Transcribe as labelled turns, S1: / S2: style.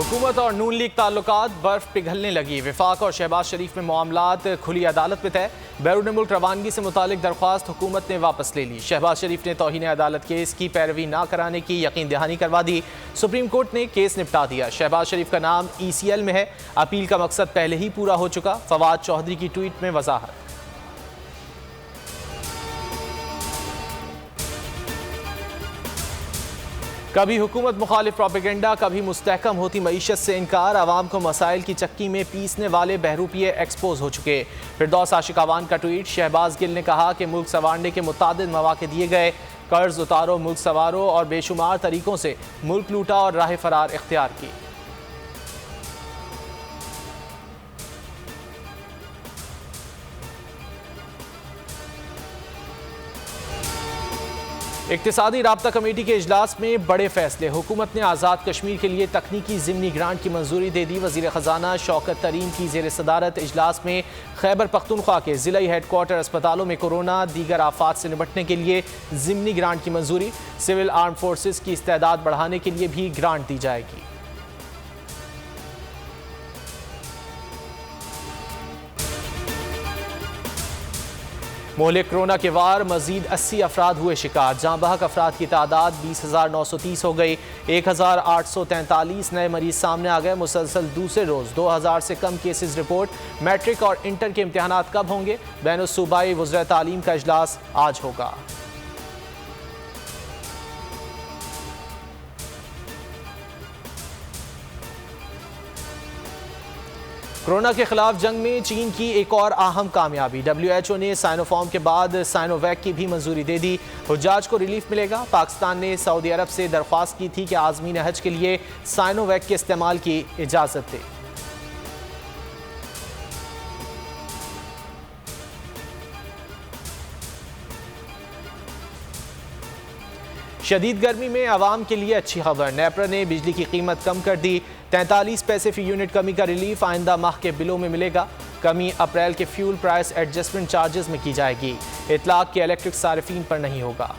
S1: हुकूमत और नून लीग ताल्लुकात बर्फ पिघलने लगी। विफाक और शहबाज शरीफ में मामलात खुली अदालत में तय। बैरून मुल्क रवानगी से मुतालिक दरख्वास्त हुकूमत ने वापस ले ली। शहबाज शरीफ ने तौहीन अदालत केस की पैरवी ना कराने की यकीन दहानी करवा दी। सुप्रीम कोर्ट ने केस निपटा दिया। शहबाज शरीफ का नाम ECL में है। अपील का मकसद पहले ही पूरा हो चुका। फवाद चौधरी की ट्वीट में वजाहत। कभी हुकूमत मुखालिफ प्रोपेगेंडा, कभी मुस्तहकम होती मईशत से इनकार। आवाम को मसाइल की चक्की में पीसने वाले बहरूपिये एक्सपोज हो चुके। फिरदौस आशिक अवान का ट्वीट। शहबाज गिल ने कहा कि मुल्क संवारने के मुतादिद मौके दिए गए। कर्ज उतारो, मुल्क संवारो और बेशुमार तरीकों से मुल्क लूटा और राह फरार इख्तियार की। इक्तिसादी राब्ता कमेटी के इजलास में बड़े फैसले। हुकूमत ने आज़ाद कश्मीर के लिए तकनीकी ज़िमनी ग्रांट की मंजूरी दे दी। वज़ीर ख़जाना शौकत तरीन की ज़ेर सदारत इजलास में खैबर पख्तूनख्वा के ज़िला हेडक्वार्टर अस्पतालों में कोरोना दीगर आफात से निपटने के लिए ज़िमनी ग्रांट की मंजूरी। सिविल आर्म फोर्सेस की इस्तेदाद बढ़ाने के लिए भी ग्रांट दी जाएगी। मोहलिक कोरोना के वार, मजीद 80 अफराद हुए शिकार। जाँ बहक अफराद की तादाद 20,930 हो गई। 1,843 नए मरीज सामने आ गए। मुसलसल दूसरे रोज़ 2,000 से कम केसेस रिपोर्ट। मैट्रिक और इंटर के इम्तहानात कब होंगे? बैनुल-सूबाई वज़ीर तालीम का इजलास आज होगा। कोरोना के खिलाफ जंग में चीन की एक और अहम कामयाबी। WHO ने साइनोफार्म के बाद साइनोवैक की भी मंजूरी दे दी। हुज्जाज को रिलीफ मिलेगा। पाकिस्तान ने सऊदी अरब से दरख्वास्त की थी कि आज़मीन हज के लिए साइनोवैक के इस्तेमाल की इजाज़त दे। शदीद गर्मी में आवाम के लिए अच्छी खबर। नेपरा ने बिजली की कीमत कम कर दी। 43 पैसे फी यूनिट कमी का रिलीफ आइंदा माह के बिलों में मिलेगा। कमी अप्रैल के फ्यूल प्राइस एडजस्टमेंट चार्जेस में की जाएगी। इतलाक के इलेक्ट्रिक सार्फिन पर नहीं होगा।